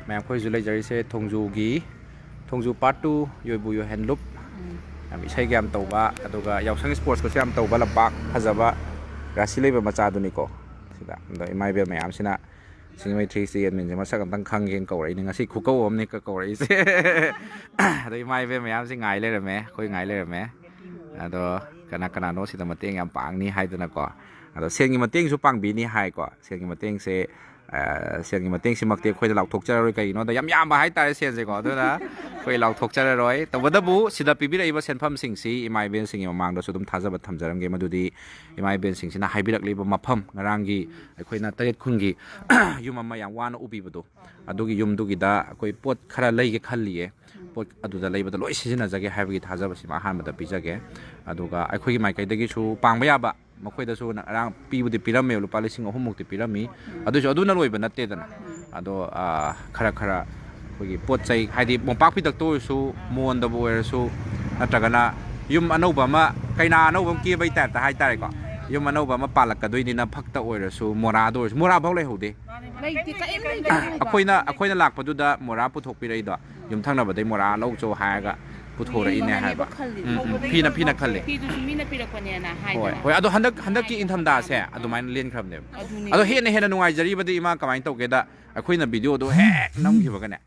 ma'am खोजु लेजरिसे थोंजू part 2 योइबुयो हैंडलूप इसाई के तौबा अदुगा यावसंग स्पोर्ट्स को से तौबा लंबाक फजबा राशि लेबा मचादुनिको सिदा इमाइबेल मैम सिना सिंगमै 3C एडमिन से मसक अमतंग खंगेन कौरई ngasi खुकौ अमने का कौरई से अदो इमाइबेल मैम से ngai लेरमे खोइ ngai लेरमे अदो कना कना नो सिदा मतेंग याम पांगनी हाइदनको अदो सेंगी मतेंग सु पांगबिनी हाइको सेंगी मतेंग से सेंगी मतेंग सिमक्ते खोइदा लाउथोकचररोय कइनो दा याम याम हाइ तारे सेंजे को अदुना खोइ लाउथोकचररोय तबदबु सिदा पिबिरइबा सेनफम सिंगसी इमाइबेल सिंगी ममांगदो सुदुम थाजबा थमजरमगे मदुदी इमाइबेल सिंगसिना हाइबिरकलिबा मफम ngrangi अखोइना तरेत खुंगी युम अमा याम वाना उबिबदो अदुगी युमदुगिदा अखोइ पोट खरा लैगे खल्लिए पोट अदुदा लैबदा लोइ सिजिनाजगे हाइबगी थाजबसिमा हानबदा पिजगे अदुगा अखोइगी माइकैदगिसु पांगबा याबा मखोइदसु रां पीबुदि पिरमे लुपा 3,000 मुक्ति पिरमी अदुसु अदुना लोइबा नत्तेदना अदो खरा खरा अखोइगी पोट चै हाइदि मोंपाक पिदक्तोसु मोनदबो ओइरसु नत्रगना युम अनौबा अमा कैना अनौबा केबै टाइपता हाइतारेको युम अनौबा अमा पालक्कदोइनिना फक्ता ओइरसु मोरादो ओइरसु मोरा भाव लेहौदे अखोइना लाक्पदुदा मोरा पुथोकपिरैदो युम थंगनबदै मोरा लौचो हायगा पुथोरइने हायबा फिना खल्ले होय अदो हंदक इंथमदा से अदुमाइन लेनख्रबने अदो हेना नुंगाइजरीबदि इमा कमाइन तौकेदा अखोइना वीडियो दो हे नमखिबगने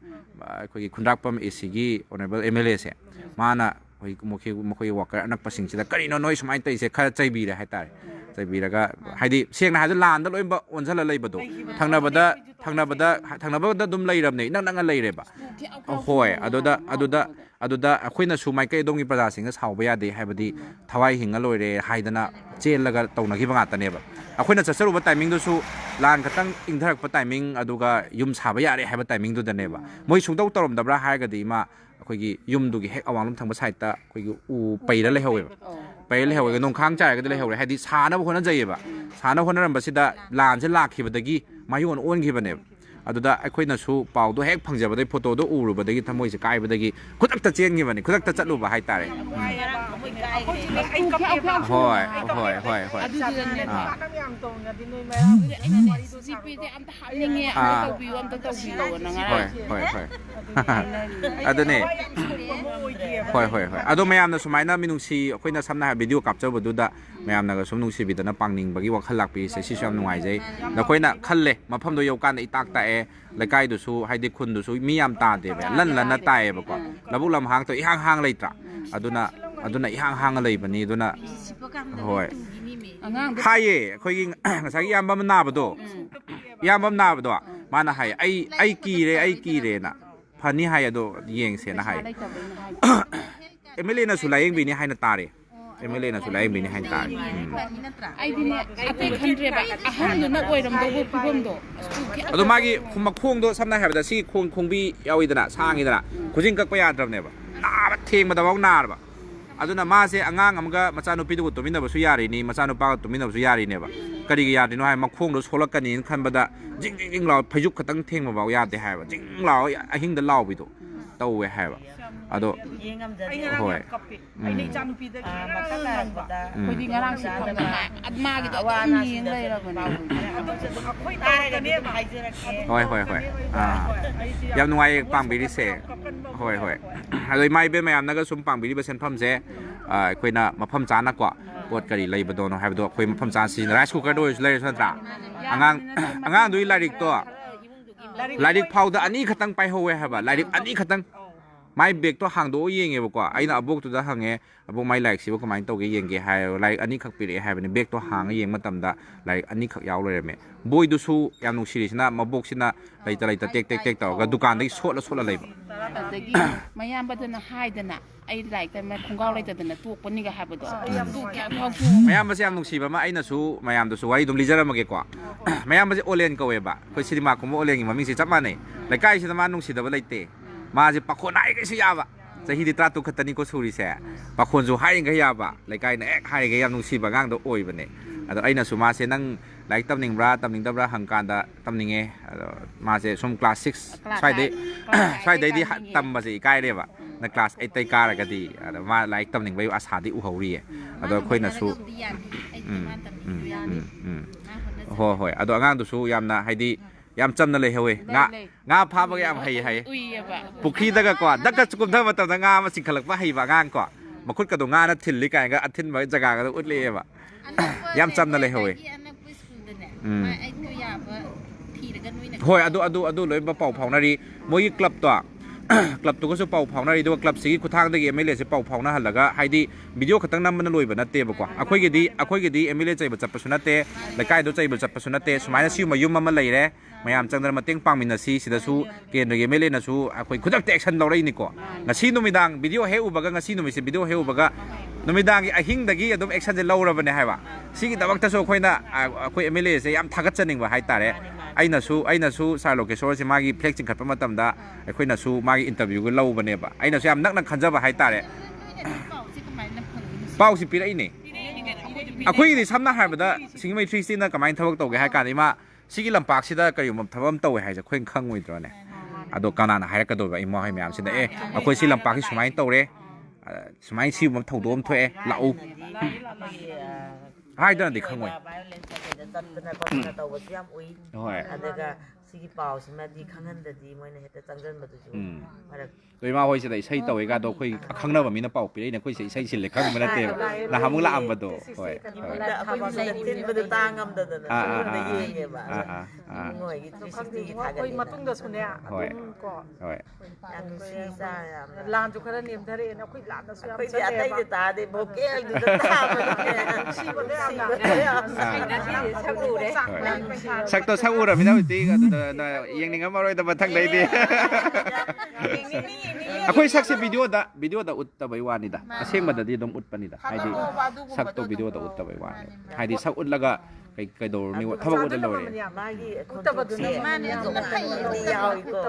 अखोइगी खुंडाकपम एसीगी ऑनरेबल एमएलए से माना मखोइ वर्कर अनकपसिंगसिदा करिनो नोइ सुमाइन तैसे खरा चैबीरे हाइतारे चैबीरगा हाइदि सेंगना हाइदो लानदा लोइबा ओनझला लैबदो थंगनबदा दुम लैरबने नंग लैरेबा होय अदुदा अखोइना सु माइकै दोंगी प्रजासिंग सावबा यादे हाइबदि थवाइ हिंगा लोइरे हाइदना चेलगा तौनगिबा गातनेबा अखोइना चचरुबा टाइमिंग दुसु लान खतंग इंधरकपा टाइमिंग अदुगा युम साबा यारे हाइबा टाइमिंग दुदनेबा मोइ सुंदौ तौरमदब्रा हाइगदि मा अखोइगी युमदुगी हेक अवांगलम थंबा साइडता अखोइगी उ पैरा लेहौवेबा नोंखांग चारगदि लेहौरे हाइदि सानबा होना जाइबा साना होनरमबसिदा लानसे लाखिबदगी मायोन ओनगिबनेबा अदुदा अखोइनासु पाउदो हेक फंजबदै फोटोदो उरुबदगी थमोइसे काइबदगी खुदक्ता चेंगिबनी खुदक्ता चलुबा हाइतारे होय अदने होय अदो मयामना सुमाइना मिनुंसी अखोइना समना वीडियो कापचबदुदा मयामनागा सुम नुंसीबिदना पांगनिंगबगी वखल लाक्पीसे सिसु याम नुंगाइजै नखोइना खल्ले मफमदो यौकान इताक ताए लेकाइदुसु हाइदि खुनदुसु मी याम तादेबे लनना ताएबको लबुक लमहांग तो इहांग हांग लेत्रा अदुना इहांग हांग लेबनी अदुना होय हाये अखोइगी ngसागी यामबम नाबदो माना हाय आई कीरे ना फनी हाय अदो येंगसे ना हाय एमएलए ना सुलायेंग बिनी हायना तारे एमएलए ना सुलायेंग बिनी हायना तारे आइदिने अते खंड्रेबा अहमदुना ओइरमदो फिबमदो अदो मागी मखोंदो समना हायबदा सी खोंबी याविदना सांगिदना खुजिंग कक्पा याद्रबनेबा नाबा थेंगबदाबाव नारबा अदुना मासे अंगांग अमगा मचानुपीदुगो तुमिनबसु यारिनी मचानुपागा तुमिनबसु यारिनेबा करिगे यादिनो हाय मखोंदो सोलकनी खनबदा जिंग लाव फैजुक खतंग थेंगबाव यादे हायबा जिंग लाव अहिंगदा लावबिदो तौवे हायबा अदो होय ꯑꯩꯅ ꯏꯆꯥꯅꯨꯄꯤꯗ ꯑꯩꯈꯣꯏꯗꯤ ꯉꯔꯥꯡ ꯁꯤꯐꯝꯗ ꯃꯥꯒꯤꯗꯣ ꯑꯗꯨꯝ ꯌꯦꯡ ꯂꯩꯔꯕꯅꯦ ꯑꯩꯈꯣꯏ ꯇꯥꯔꯒꯅꯦꯕ ꯍꯥꯏꯖꯔꯛꯀꯦ होय याम नुंगाई पांबिरिसे होय अदो इमाइबे मयामनागा सुम पांबिरिबा सेनफमसे अखोइना मफम चानाको पोट करी लैबदोनो हाइबदो अखोइ मफम चा सिन राइस कुकर दो लैर सनत्रा अंगांग दुई लारिक फाउदा अनि खतंग पाइहोवे हाबा लारिक अनि खतंग माइ बेग तो हांदो येंगेबको आइना अबोक तुदा हंगे अबो माइ लाइक सिबो कमाइन तौगे येंगे हाय लाइक अनि खक पिरे हायबने बेग तो हांगा येंग मतमदा लाइक अनि खक याव लेरमे बोय दुसु याम नुसिरिसना मबोकसिना लैता टेक तौगा दुकान दगी सोला लैबा अदगी मयामबदना हाइदना आई लाइक ता खुंगाव लैतदना तोकपनिगा हाबदो तु क्या फाउ मयामबसे याम नुसिबा मा आइनासु मयामदसु वाइ दुम लिजरमगे मयामबसे ओलेन कवेबा खoi सिनेमा कुम ओलेंगी ममिंगसि चप माने लैकाइसिदा मा नुसिदबा लैते माजे पाखोन हाइगैसु याबा चहिदि 32 खतनी को सुरिसे पाखोनजु हाइंगा याबा लैकाइना एक हाइगा याम नुसिबा गांगदो ओइबने अदो आइनासु मासे नंग लाइक तमनिंगब्रा हंकांदा तमनिंगे मासे सुम क्लास 6 स्वाइदे तमबसे इकाइरेबा न क्लास 8 तै कारगदी अदो मा लाइक तमनिंगबै आसादि उहौरिए अदो खोइनासु होय अदो अगांदुसु यामना हाइदि ยามจำนั่นเลยเฮ้ยงาพาบางยามให้อุ้ยแบบ ปุกขี้ตะกก่อนดักกะกุมเท่ามาตงามาสิงขลักว่าให้บางงก่อนมาคุดกระดงงานะถิ่นลิกันก็อัดถิ่นมาจักรก็อุดเลยแบบยามจำนั่นเลยเฮ้ยเฮ้ยอดูเลยมาเป่าเผานาดีมวยกลับตัวกลับตัวก็จะเป่าเผานาดีด้วยกลับสีคุณทางตะกี้ไม่เลยจะเป่าเผานะฮันแล้วก็ให้ดีวิดีโอขัดตั้งน้ำมันลอยแบบนั้นเตะบอกว่าคุยกันดีเอมิเล่ใจแบบจับประชุนเตะแล้วใกล้ตัวใจแบบจับประชุนเตะสมัยนั้นชิวมายุ่มมันเลยเลยมายามจังเดินมาเต็งปังมินนาซีสิดาสูเกณฑ์เอมิเล่นะสูคุยคุณจับแอคชั่นเราได้นี่ก่อนงั้นชีนุ่มดังวิดีโอเฮอุบะก็งั้นชีนุ่มสิวิดีโอเฮอุบะก็นุ่มดังไอหิงตะกี้อะดุมแอคชั่นจะเล่าเราเป็นยังไงวะสิ่งที่ตะวักตะโซ่คุยน่ะคุยเอมิเล่เสียยามทักกันจะหนึ่งว่าให้ตาเลยไอ้น่ะสู้ซาโลเกโซสิมากีเพล็กจิงขัดประมาณตั้มดาไอ้คุยน่ะสู้มากีอินเตอร์วิวก็เล่าบันเนี่ยปะไอ้น่ะสู้ยามนักขันจะว่าให้ตาเลยเป้าสิปีละอีนี่คุยที่ซ้ำน่าหายไปได้สิ่งไม่ทรีสิน่ะกับมันทวักโตกับให้การนี้มาสิ่งลำปากสิได้ก็อยู่มันทวักโตให้จะคุยข้างวิตัวเนี่ยอะดูการนั้นหายก็โดนไปมอให้แม่สิได้คุยสิลำปากที่สมัยโตเลยสมัยชิวมันถูกโดนถ้วยละอูให้เดินติดข้างวิโอ้ยSigi pau sima di khangan da di moi na heta changjan ba tu mara โดยมาคุยสิได้ใช้ตัวเองก็โดยคุยข้างนอกแบบมีน้ำเปล่าปีนี้เนี่ยคุยใช้สิเลยข้างมันนั่นเองนะฮะมึงละอัมบะตัวโอ้ย akhoi tin ba da tangam da da da ye ba ngoi gi 360 thaga koi matung da sune a ko โอ้ย anu si sa lan ju khara nim thare na koi lan da su koi di atai de ta de bokel du da ta ba ne si ba deสักตัวสักอุระไม่ได้ตีก็ยังนึงก็มาเลยแต่มาทั้งใดดีคุยสักสิวิดีโอdaอุตตะไบวานิดาเสียงมันdaดีดมอุตปนิดาให้ดีสักตัววิดีโอdaอุตตะไบวานให้ดีสักอุตแล้วก็ไกโดนี่ว่าถ้าว่าอุตเลย Utta ba dun man ya zo kai ni yaw ko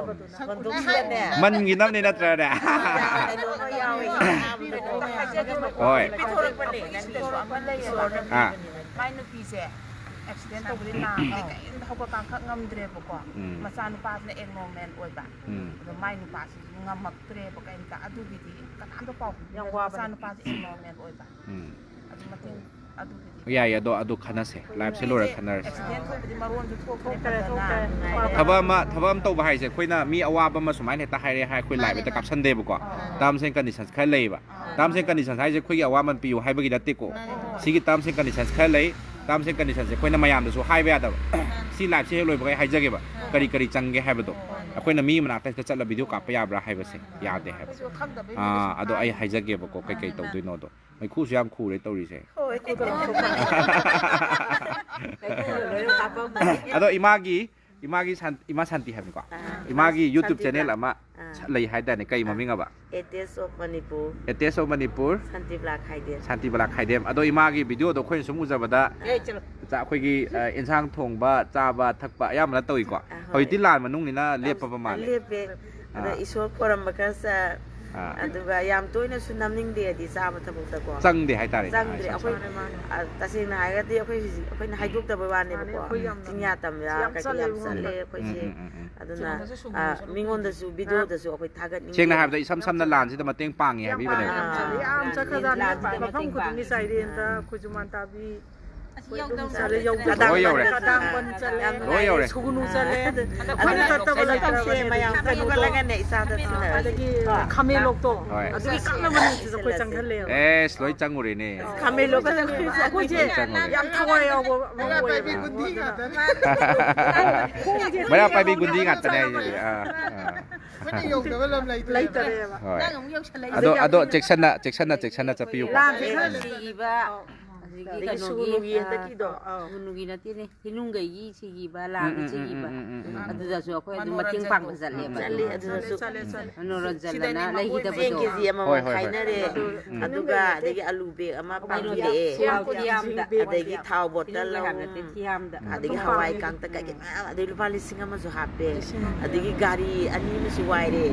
kon dum sia ne มันกินน้ำนี่นะตราเนี่ย no no yaw ko โอ้ย pi thorek pa ne nan de so aman le so ไม่นึกปีเสียอุบิเหตุตกดินน้ำเขาประกันขับงำเดรบกว่ามาซานุปาสในเอ็นโมเมนต์อวยบ้างหรือไม่นุปาสงำมักเดรบกว่าเองก็อดูวิธีก็ทำตัวเปล่ายังว่าซานุปาสเอ็นโมเมนต์อวยบ้างอดูมาถึงอดูวิธีอย่าดูขนาดเสียไลฟ์เซลล์ขนาด อุบิเหตุที่มาร่วมจุดทุกข์ถ้าว่าตัวไปเสียคุยน่ะมีอวาบมาสมัยเนี่ยตาให้คุยไลฟ์ไปแต่กับซันเดย์บกว่าตามเส้นกันดิฉันแค่เลยบ่ตามเส้นกันดิฉันให้จะคุยอวามันปีอยู่ให้บกิดติโกสิ่งตามเส้นกันดิฉันแค่เลยตามเส้นกันดิฉันจะคุยน้ำมายามดูสู้ให้ไปอ่ะแต่สิ่งไลฟ์เซลล์เลยบอกให้จะเก็บกะดิจังเก็บให้ไปตัวคุยน้ำมีมันอาจจะจัดระวิดีโอกับไปยาบราให้ไปเสียยาเดให้ไอ้จะเก็บก็ไกลๆตัวด้วยโน้ตไม่คู่เสียงคู่เลยตัวนี้เสียimagi santi hai ko imagi YouTube channel ama lei hai da ne kai maminga ba Etes of Manipur Santi Blak Haidem ado imagi video do khoin sumu jabada cha khoi gi insang thong ba cha ba thak ba yam na toi ko hoi ti lan manung ni na lep pa ma lep ada isor forum bakasa aduga yam toina su namning de di sa ba thabuk ta ko chang de hai tare chang de akhoi tasina haiga de akhoi na haiduk ta ba wan ne ko tinya tam ya ka yam sale akhoi se aduna mingon da su video da su akhoi thagat ning cheng na hai da sam na lan si da mateng pang hi bi ba ne am cha khadan ba pham khu ni sai ren ta khujuman ta bi sale yau kadang ban chale sugunu chale akhoi ta ta bala ta se mayam ka nu laga ne isa da sina adagi khame lok to adagi kana mani ji khoi chang khale sloi chang ure ne khame lok ka ko je yam thawai yo bo bai bi gundi ga ta ba pai bi gundi ga ta neไม่ได้ยกแต่ว่าลำไรตะเลยว่ะนั่งของยกเฉลยado section naจะปิว ลางที่นั่นสิบะ sunugi taki do sunugi na tini hinungay yi sigi ba lang sigi ba adu da so ko mating pang basale ba sale adu da so ano rajala na lahi da ba do kezi ama khaina re adu ga degi alu be ama pani re adegi thau bottle lo adegi hawai kang ta ka adegi lupa lising ama so hape adegi gari ani mi si wai re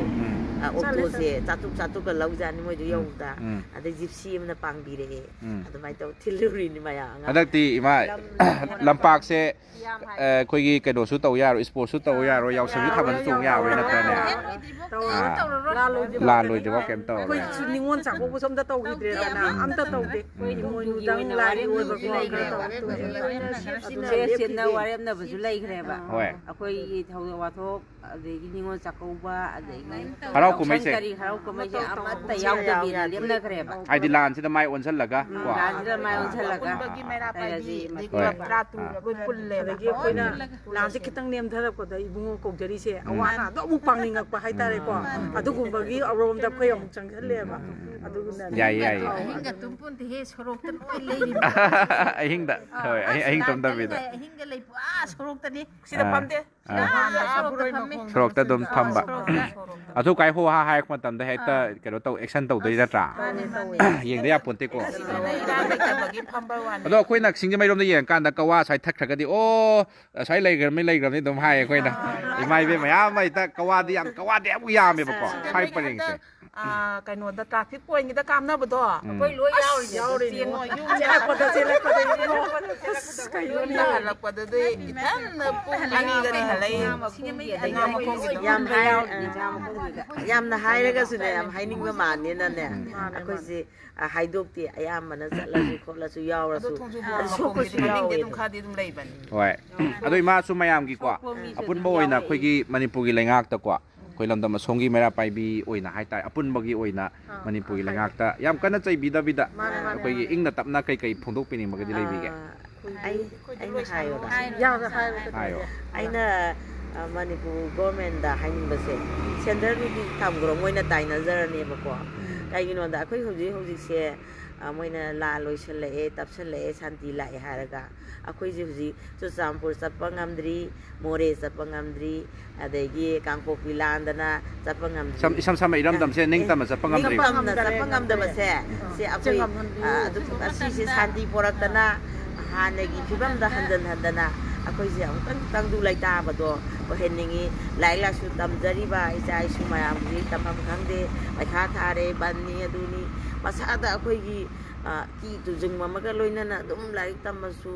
auto se chatu ka lau jani moi do yau da adegi gypsy am na pang bi re adu mai to thil ꯆꯠꯂꯨꯔꯤꯅꯤ ꯃꯌꯥꯝ อันนั้นตีมาลำปากเสคุยกี่กระโดดสุดโตยาหรือสปอร์ตสุดโตยาหรือ ยาวสมิธทำมันสูงยาวเลยนะแต่เนี่ยลาลุยเดี๋ยวเกมโต Koi ningon sa ko som da taw gidre na am ta taw de mo nu dang la ri wo ba ko ka taw ꯁꯦ ꯁꯦꯟꯅ ꯋꯥꯔꯦꯝꯅꯕꯁꯨ ꯂꯩꯈ꯭ꯔꯦꯕ ꯑꯩꯈꯣꯏꯒꯤ ꯊꯧꯗꯣꯛ ꯋꯥꯊꯣꯛ ꯑꯗꯒꯤ ꯅꯤꯉꯣꯜ ꯆꯥꯛꯀꯧꯕ ꯑꯗꯒꯤ ꯍꯔꯥꯎ ꯀꯨꯝꯍꯩꯁꯦ ꯀꯔꯤ ꯍꯔꯥꯎ ꯀꯨꯝꯍꯩꯁꯦ ꯑꯃꯠꯇ ꯌꯥꯎꯗꯕꯤꯗ ꯂꯦꯞꯅꯈ꯭ꯔꯦꯕ ไอ้ดิลานที่ทำไมอ้วนฉันล่ะกะ ꯂꯥꯟꯁꯤꯗ ꯃꯥꯏ ꯑꯣꯟꯁꯤꯜꯂꯒ ꯕꯒꯤ ꯃꯩꯔꯥ ꯄꯥꯏꯕꯤ ꯑꯗꯒꯤ ꯀ꯭ꯂꯕ ꯇꯔꯥ tour ꯄꯨꯜꯂꯦ adagi koina lamse kitang nem tharapda ibungo kokjari se awana do mu pangingakpa haitare ko adugumbagi arom da khoi amuk changhaleba aduguna ใหญ่ใหญ่ hinga tumpun te he sorok ta loi leiri ไอ้หิงดะเฮ้ยไอ้หิงตมตะบิดะ hinga lei pa sorok ta ni sida pamdeสโรกตะดมทำบะเอาทุกไก่หัวหายมาตำได้ให้เตอร์กระโดดตัวแอคชั่นตัวได้จ้ายิงได้ยาปุ่นติโก้ bagi pamba wan แล้วคุยนักสิงจะไม่รวมได้ยังการตะกว่าใช้ทักทักกันดิโอ้ใช้เลยกันไม่เลยกันนี่ดมให้คุยนะอีไม่เป็นไม่ไม่ตะกว่าดิยังกว่าเดี๋ยวกูยามไปประกอบใช้ประเด็นสิ kano da traffic point da kam na bodo ค่อยรวยยาวเลย yen no yu jela ko da jela ko da da la ko da de tan pu ani ga ni halai singa ma ko yam hai yamna hairaga sune yam haining ma man ni na ne akoi si haidok ti ayam mana chatlasu kholasu yawrasu so ko si yawi dum khadi dum lei ban โอ้ยอะด้วยมาสุมายามกี่กว่าอปุ่นบ่อยนะคุยกี่มณิปุรีแรงากตะกว่าคุยลำดำมาส่งกี่ไม่ได้ไปบีโอ้ยนะให้ตายอปุ่นบ่กี่โอ้ยนะมณิปุรีแรงากตะยามกันน่ะใจบิดาบิดาคุยกี่อิงน่ะตับน่ะไกลๆพงทุกปีนี่มันก็ได้เลยบีแก ai hayo da ya da hai ใช่อ๋อ aina manipur government da hainin base center ni tham gro moina taina jarani ba ko kai gino da khoi hoji se moina la loi sele tap sele shanti lai haraga akhoi ji hoji chusampur sapangamdri more sapangamdri adegi kangpok pilandana sapangamdri sam iram dam se ning tam sapangam sapangam da se se akhoi adu si shanti poratana hanagi phibam da handana akhoi ji ang du lai ta ba do ko henningi lai la su tam jari ba isa isu mayam ji tamam khangde ai kha thare banni aduni masada akhoi gi ki tu jung ma ga loina na dum lai tam su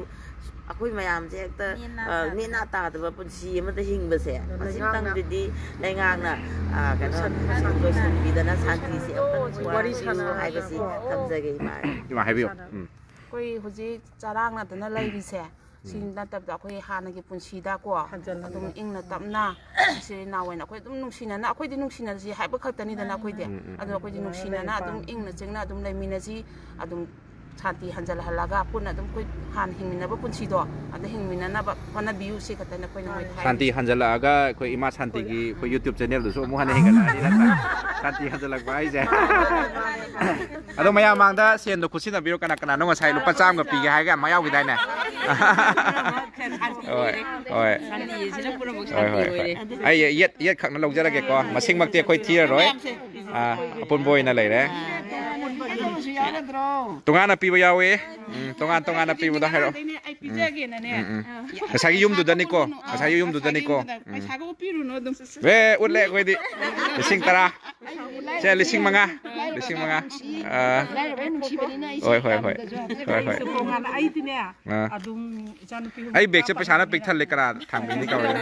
akhoi mayam je ta ni na ta da punsi ma da hing ba se masin tang di lai ngang na ka no do sin bi da na santi se wari sana ai ba si tam jage ma ที่มาให้พี่ koi hoji charang na dana lai bi se sin na tab da koi hana gi punsi da ko dum ing na tam na si na wena koi dum nung sina na koi di nung sina ji hai ba khak tani dana koi de adu koi di nung sina na dum ing na cheng na dum lai mina ji adum chanti hanjal halaga pun adum koi han hingmina ba punsi do adu hingmina na ba pana biu se katana koi na moi thai ชันตีฮันจลาก็คุยอิมาชันตีกีคุยยูทูบชาแนลดูสู้มูฮันนี่กันนี่นะชันตีฮันจลาไปใช่อะต้องมายามังถ้าเซียนดูคุชินบิโรกันน้องมาใช้ลูกประจำกับปีกันให้กันมายาวกี่ได้เนี่ยโอ้ยโอ้ย 산디지는 뿌려 먹 โอ้ย 산디 ไอ้เย็ดขักนั่นลงจะได้แก่ก็มาชิงมักเตี้ยคุยเทียร้อยปนบอยนั่นเลยนะตรงงานน่ะปีบยาวเว้ตรงงานน่ะปีบ่ได้หรอก ai pijage na ne ภาษายุ่มดูดันนี่ก็ภาษายุ่มดูดันนี่ก็ ai sago piru no dum เว้อุดเล่คุยดิลิซิงตระใช่ลิซิงมังอ่ะโอ้ย pongan ai tine adum janupi ไอ้เบรกจะไปชาร์จปิกทันเลยกระดาษทางนี้ก็เลย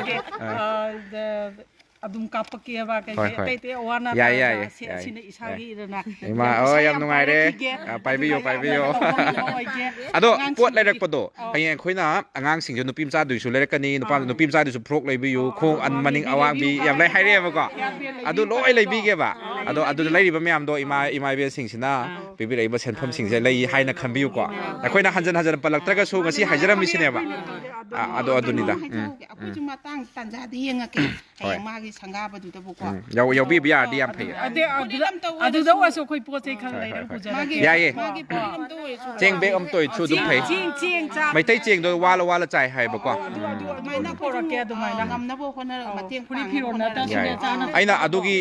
adum kapake ba kai te te wana sine isagi na มาเอ้ยยังนุ่งไงเด้ไปวิโยอะดูปวดอะไรรักปวดไอ้ยังคุยนะงานสิ่งที่นุปิมซาดูสุเลยกันนี่นุปิมซาดูสุพรกเลยวิโยคงอันมันนิงอวางบีอย่างไรให้เรียบก็อะดูร้อยเลยบีเก็บอะดูเลยดีบ่ไม่ยามดูอีมาเบียสิ่งสินะบีบีเลยบ่เซ็นพมสิ่งจะเลยให้นักขันบิวก็แต่คุยนะฮันจันปลักตระก็สู้กันสิหายจะมีสิเนี่ยบ่อะดูนี่ด่ะ aku cuma tang tanja di yang ke kayak magi sangga ba du da bu ko ยาวบีบีดีอัมเพย์ adu da waso koi pote khan lai ra ku jara ยาย magi pam do e เจงเบกตัวชูดุเพย์ jing cha ไม่ได้เจงโดยว่าละใจให้บ่ก็ mai na ko ra ke do mai na ngam na bo khona ma tieng puri phiro na ta sine cha na ไอ้น่ะอดูกี้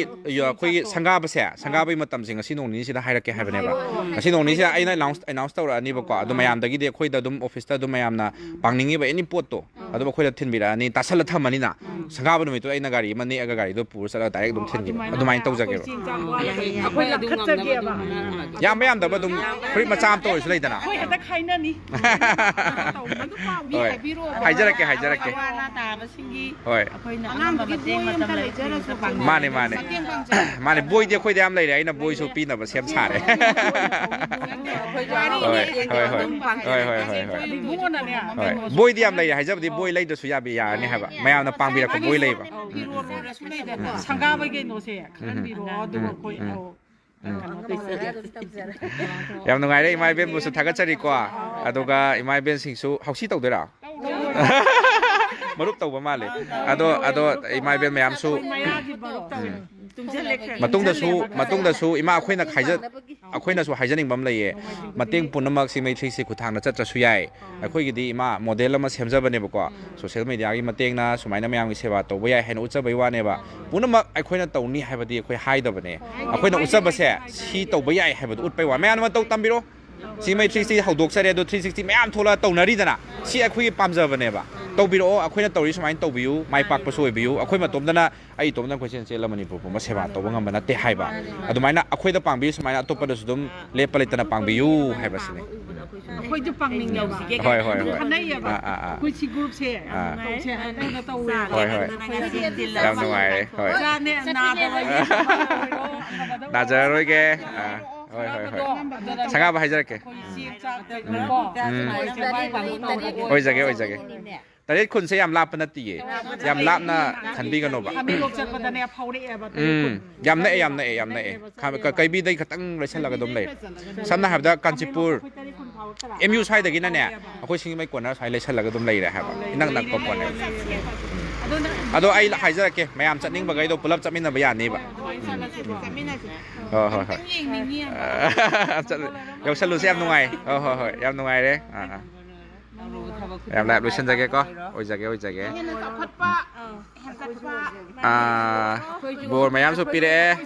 คุยสังกา ꯁꯪꯒꯥꯕꯁꯦ ꯁꯪꯒꯥꯕꯒꯤ ꯃꯇꯝꯁꯦ ꯉꯁꯤ ꯅꯣꯡ ꯅꯤꯅꯤꯁꯤꯗ ꯍꯥꯏꯔꯛꯀꯦ ꯍꯥꯏꯕꯅꯦꯕ ꯉꯁꯤ ꯅꯣꯡ ꯅꯤꯅꯤꯁꯤꯗ ꯑꯩꯅ ꯑꯦꯅꯥꯎꯟꯁ ꯇꯧꯔꯛꯑꯅꯤꯕꯀꯣ ꯑꯗꯨ ꯃꯌꯥꯝꯗꯒꯤꯗꯤ ꯑꯩꯈꯣꯏꯗ ꯑꯗꯨꯝ ꯑꯣꯐꯤꯁꯇ ꯑꯗꯨꯝ ꯃꯌꯥꯝꯅ ꯄꯥꯡꯅꯤꯡꯉꯤꯕ ꯑꯦꯅꯤ ꯄꯣꯠꯇꯣ ꯑꯗꯨꯝ ꯑꯩꯈꯣꯏꯗ ꯊꯤꯟꯕꯤꯔꯛꯑꯅꯤ ꯇꯥꯁꯜꯂ ꯊꯝꯃꯅꯤꯅ ꯁꯪꯒꯥꯕ ꯅꯨꯃꯤꯠꯇꯨ ꯑꯩꯅ ꯒꯥꯔꯤ ꯑꯃ ꯅꯦꯛꯑꯒ ꯒꯥꯔꯤꯗꯣ ꯄꯨꯔ ꯆꯠꯂꯒ ꯗꯥꯏꯔꯦꯛ ꯑꯗꯨꯝ ꯊꯤꯟꯈꯤꯕ ꯑꯗꯨꯃꯥꯏꯅ ꯇꯧꯖꯒꯦꯕ ꯑꯩꯈꯣꯏ ꯂꯪꯈꯠꯆꯒꯦꯕ ꯌꯥꯝꯕ ꯌꯥꯝꯗꯕ ꯑꯗꯨꯝ ꯐꯨꯔꯤꯠ ꯃꯆꯥ ꯑꯃꯇ ꯑꯣꯏꯔꯁꯨ ꯂꯩꯗꯅ ꯑꯩꯈꯣꯏ ꯍꯦꯛꯇ ꯈꯥꯏꯅꯅꯤ ꯍꯣꯏ ꯍꯥꯏꯖꯔꯛꯀꯦ ꯍꯥꯏꯖꯔꯛꯀꯦ ꯍꯣꯏ ꯃꯥꯅꯦ ꯃꯥꯅꯦ ꯃꯥꯅꯦ ꯕꯣꯏꯗꯤ ꯑꯩꯈꯣꯏꯗ ꯌꯥꯝ ꯂꯩꯔꯦ ꯑꯩꯅ ꯕꯣꯏꯁꯨ ꯄꯤꯅꯕ ꯁꯦꯝ ꯁꯥꯔꯦ ꯍꯣꯏ ꯕꯣꯏꯗꯤ ꯌꯥꯝ ꯂꯩꯔꯦ ꯍꯥꯏꯖꯕꯗꯤ ꯕꯣꯏ ꯂꯩꯗ꯭ꯔꯁꯨ ꯌꯥꯔꯅꯤ ꯍꯥꯏꯕ ꯃꯌꯥꯝꯅ ꯄꯥꯡꯕꯤꯔꯛꯄ ꯕꯣꯏ ꯂꯩꯕ ꯁꯪꯒꯥꯕꯒꯤ ꯀꯩꯅꯣꯁꯦ ꯈꯟꯕꯤꯔꯛꯑꯣ ꯑꯗꯨꯒ ꯑꯩꯈꯣꯏ ꯌꯥꯝ ꯅꯨꯡꯉꯥꯏꯔꯦ ꯏꯃꯥ ꯏꯕꯦꯟꯕꯨꯁꯨ ꯊꯥꯒꯠꯆꯔꯤꯀꯣ ꯑꯗꯨꯒ ꯏꯃꯥ ꯏꯕꯦꯟꯁꯤꯡꯁꯨ ꯍꯧꯁꯤ ꯇꯧꯗꯣꯏꯔꯥ ꯃꯔꯨꯞ ꯇꯧꯕ ꯃꯥꯜꯂꯦ ꯑꯗꯣ ꯏꯃꯥ ꯏꯕꯦꯟ ꯃꯌꯥꯝꯁꯨ ꯃꯇꯨꯡꯗꯁꯨ ꯏꯃꯥ ꯑꯩꯈꯣꯏꯅꯁꯨ ꯍꯥꯏꯖꯅꯤꯡꯕ ꯑꯃ ꯂꯩꯌꯦ ꯃꯇꯦꯡ ꯄꯨꯝꯅꯃꯛ ꯁꯤꯡꯃꯩꯊ꯭ꯔꯤꯁꯤ ꯈꯨꯠꯊꯥꯡꯗ ꯆꯠꯇ꯭ꯔꯁꯨ ꯌꯥꯏ ꯑꯩꯈꯣꯏꯒꯤꯗꯤ ꯏꯃꯥ ꯃꯣꯗꯦꯜ ꯑꯃ ꯁꯦꯝꯖꯕꯅꯦꯕꯀꯣ ꯁꯣꯁꯤꯌꯦꯜ ꯃꯦꯗꯤꯌꯥꯒꯤ ꯃꯇꯦꯡꯅ ꯁꯨꯃꯥꯏꯅ ꯃꯌꯥꯝꯒꯤ ꯁꯦꯕꯥ ꯇꯧꯕ ꯌꯥꯏ ꯍꯥꯏꯅ ꯎꯠꯆꯕꯩ ꯋꯥꯅꯦꯕ ꯄꯨꯝꯅꯃꯛ ꯑꯩꯈꯣꯏꯅ ꯇꯧꯅꯤ ꯍꯥꯏꯕꯗꯤ ꯑꯩꯈꯣꯏ ꯍꯥꯏꯗꯕꯅꯦ ꯑꯩꯈꯣꯏꯅ ꯎꯠꯆꯕꯁꯦ ꯁꯤ ꯇꯧꯕ ꯌꯥꯏ ꯍꯥꯏꯕꯗꯨ ꯎꯠꯄꯩ ꯋꯥ ꯃꯌꯥꯝ ꯃꯇꯧ ꯇꯝꯕꯤꯔꯣ ꯁꯤꯡꯃꯩꯊ꯭ꯔꯤꯁꯤ ꯍꯧꯗꯣꯛꯆꯔꯦ ꯑꯗꯣ 360 ꯃꯌꯥꯝ ꯊꯣꯛꯂꯒ ꯇꯧꯅꯔꯤꯗꯅ ꯁꯤ ꯑꯩꯈꯣꯏꯒꯤ ꯄꯥꯝꯖꯕꯅꯦꯕ ꯇꯧꯕꯤꯔꯛꯑꯣ ꯑꯩꯈꯣꯏꯅ ꯇꯧꯔꯤ ꯁꯨꯃꯥꯏꯅ ꯇꯧꯕꯤꯌꯨ ꯃꯥꯏ ꯄꯥꯛꯄꯁꯨ ꯑꯣꯏꯕꯤꯌꯨ ꯑꯩꯈꯣꯏ ꯃꯇꯣꯝꯗꯅ ꯑꯩ ꯏꯇꯣꯝꯗꯅ ꯑꯩꯈꯣꯏ ꯆꯦꯜꯂ ꯃꯅꯤꯄꯨꯔ ꯄꯨꯝꯕ ꯁꯦꯕꯥ ꯇꯧꯕ ꯉꯝꯕ ꯅꯠꯇꯦ ꯍꯥꯏꯕ ꯑꯗꯨꯃꯥꯏꯅ ꯑꯩꯈꯣꯏꯗ ꯄꯥꯡꯕꯤꯌꯨ ꯁꯨꯃꯥꯏꯅ ꯑꯇꯣꯞꯄꯗꯁꯨ ꯑꯗꯨꯝ ꯂꯦꯞꯄ ꯂꯩꯇꯅ ꯄꯥꯡꯕꯤꯌꯨ ꯍꯥꯏꯕꯁꯤꯅꯤ ꯑꯩꯈꯣꯏꯁꯨ ꯄꯥꯡꯅꯤꯡꯉꯦꯕ ꯍꯣꯏ ꯍꯣꯏ ꯑꯗꯨꯝ ꯍꯣꯏ ꯈꯟꯅꯩꯌꯦꯕ ꯑꯩꯈꯣꯏ ꯁꯤ ꯒ꯭ꯔꯨꯞꯁꯦ ꯇꯧꯁꯦ ꯍꯥꯏꯅ ꯇꯧꯋꯦꯕ ꯍꯣꯏ ꯍꯣꯏ ꯌꯥꯝ ꯅꯨꯡꯉꯥꯏꯔꯦ ꯍꯣꯏ ꯅꯥꯖꯔꯔꯣꯏꯒꯦ ꯍꯣꯏ ꯍꯣꯏ ꯍꯣꯏ ꯁꯪꯒꯥꯕ ꯍꯥꯏꯖꯔꯛꯀꯦ ꯑꯣꯏꯖꯒꯦ ꯇꯔꯦꯠ ꯈꯨꯟꯁꯦ ꯌꯥꯝ ꯂꯥꯞꯄ ꯅꯠꯇꯤꯌꯦ ꯌꯥꯝ ꯂꯥꯞꯅ ꯈꯟꯕꯤꯒꯅꯣꯕ ꯌꯥꯝ ꯅꯛꯑꯦ ꯀꯩꯕꯤꯗꯩ ꯈꯤꯇꯪ ꯂꯩꯁꯜꯂꯒ ꯑꯗꯨꯝ ꯂꯩꯔꯦ ꯁꯝꯅ ꯍꯥꯏꯔꯕꯗ ꯀꯥꯟꯆꯤꯄꯨꯔ MU ꯁ꯭ꯋꯥꯏꯗꯒꯤꯅꯅꯦ ꯑꯩꯈꯣꯏ ꯁꯤꯡꯖꯃꯩ ꯀꯣꯟꯅꯔ ꯁ꯭ꯋꯥꯏ ꯂꯩꯁꯜꯂꯒ ꯑꯗꯨꯝ ꯂꯩꯔꯦ ꯍꯥꯏꯕ ꯏꯅꯛ ꯅꯛꯄ ꯄꯣꯠꯅꯦ ꯑꯗꯣ ꯑꯩ ꯍꯥꯏꯖꯔꯛꯀꯦ ꯃꯌꯥꯝ ꯆꯠꯅꯤꯡꯕꯈꯩꯗꯣ ꯄꯨꯂꯞ ꯆꯠꯃꯤꯟꯅꯕ ꯌꯥꯅꯤꯕ ꯍꯣꯏ ꯌꯧꯁꯜꯂꯨꯁꯦ ꯌꯥꯝ ꯅꯨꯡꯉꯥꯏ ꯍꯣꯏ ꯌꯥꯝ ꯅꯨꯡꯉꯥꯏꯔꯦ ꯌꯥꯝ ꯂꯥꯏꯞ ꯂꯣꯏꯁꯟꯖꯒꯦꯀꯣ ꯑꯣꯏꯖꯒꯦ ꯕꯣꯔ ꯃꯌꯥꯝꯁꯨ ꯄꯤꯔꯛꯑꯦ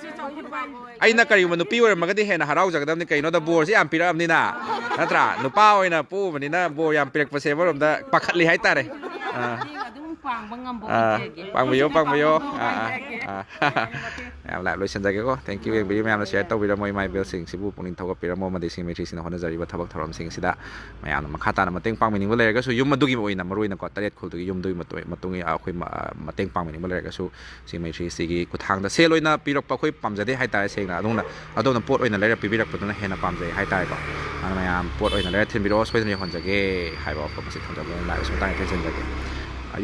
ꯑꯩꯅ ꯀꯔꯤꯒꯨꯝꯕ ꯅꯨꯄꯤ ꯑꯣꯏꯔꯝꯃꯒꯗꯤ ꯍꯦꯟꯅ ꯍꯔꯥꯎꯖꯒꯗꯕꯅꯤ ꯀꯩꯅꯣꯗ ꯕꯣꯔꯁꯤ ꯌꯥꯝ ꯄꯤꯔꯛꯑꯕꯅꯤꯅ ꯅꯠꯇ꯭ꯔꯥ ꯅꯨꯄꯥ ꯑꯣꯏꯅ ꯄꯣꯛꯎꯕꯅꯤꯅ ꯕꯣꯔ ꯌꯥꯝ ꯄꯤꯔꯛꯄꯁꯦ ꯑꯃꯔꯣꯝꯗ ꯄꯥꯈꯠꯂꯤ ꯍꯥꯏꯇꯥꯔꯦ ꯄꯥꯡꯕꯤꯌꯣ ꯌꯥꯝ ꯂꯥꯏꯞ ꯂꯣꯏꯁꯟꯖꯒꯦꯀꯣ ꯊꯦꯡꯛ ꯌꯨ ꯌꯦꯡꯕꯤꯔꯤ ꯃꯌꯥꯝꯅ ꯁꯤꯌꯔ ꯇꯧꯕꯤꯔꯝꯃꯣ ꯏꯃꯥ ꯏꯕꯦꯜꯁꯤꯡꯁꯤꯕꯨ ꯄꯨꯛꯅꯤꯡ ꯊꯧꯒꯠꯄꯤꯔꯝꯃꯣ ꯑꯃꯗꯤ ꯁꯤꯡꯃꯩꯊ꯭ꯔꯤꯁꯤꯅ ꯍꯣꯠꯅꯖꯔꯤꯕ ꯊꯕꯛ ꯊꯧꯔꯝꯁꯤꯡꯁꯤꯗ ꯃꯌꯥꯝꯅ ꯃꯈꯥ ꯇꯥꯅ ꯃꯇꯦꯡ ꯄꯥꯡꯕꯤꯅꯤꯡꯕ ꯂꯩꯔꯒꯁꯨ ꯌꯨꯝ ꯑꯗꯨꯒꯤ ꯑꯣꯏꯅ ꯃꯔꯨꯑꯣꯏꯅꯀꯣ ꯇꯔꯦꯠ ꯈꯨꯜꯗꯨꯒꯤ ꯌꯨꯝꯗꯨꯒꯤ ꯃꯇꯨꯡ ꯑꯩꯈꯣꯏ ꯃꯇꯦꯡ ꯄꯥꯡꯕꯤꯅꯤꯡꯕ ꯂꯩꯔꯒꯁꯨ ꯁꯤꯡꯃꯩꯊ꯭ꯔꯤꯁꯤꯒꯤ ꯈꯨꯠꯊꯥꯡꯗ ꯁꯦꯜ ꯑꯣꯏꯅ ꯄꯤꯔꯛꯄ ꯑꯩꯈꯣꯏ ꯄꯥꯝꯖꯗꯦ ꯍꯥꯏꯇꯥꯔꯦ ꯁꯦꯡꯅ ꯑꯗꯣꯝꯅ ꯄꯣꯠ ꯑꯣꯏꯅ ꯂꯩꯔ ꯄꯤꯕꯤꯔꯛꯄꯗꯨꯅ ꯍꯦꯟꯅ ꯄꯥꯝꯖꯩ ꯍꯥꯏꯇꯥꯔꯦꯀꯣ ꯑꯗꯨꯅ ꯃꯌꯥꯝ ꯄꯣꯠ ꯑꯣꯏꯅ ꯂꯩꯔ ꯊꯤꯟꯕꯤꯔꯛꯑꯣ ꯁꯣꯏꯗꯅ ꯌꯧꯍꯟꯖꯒꯦ ꯍꯥꯏꯕ ꯋꯥꯐꯝ ꯑꯁꯤ ꯊꯝꯖꯕꯅ ꯂꯥꯏꯞ ꯑꯁꯤ ꯃꯇꯥꯡꯗ ꯇꯦꯟꯁꯤꯟꯖꯒꯦ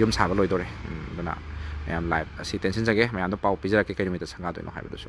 ꯌꯨꯝ ꯁꯥꯕ ꯂꯣꯏꯗꯣꯔꯦ ꯑꯗꯨꯅ ꯃꯌꯥꯝ ꯂꯥꯏꯞ ꯑꯁꯤ ꯇꯦꯟꯁꯤꯟꯖꯒꯦ ꯃꯌꯥꯝꯗ ꯄꯥꯎ ꯄꯤꯖꯔꯛꯀꯦ ꯀꯩ ꯅꯨꯃꯤꯠꯇ ꯁꯪꯒꯥꯗꯣꯏꯅꯣ ꯍꯥꯏꯕꯗꯨꯁꯨ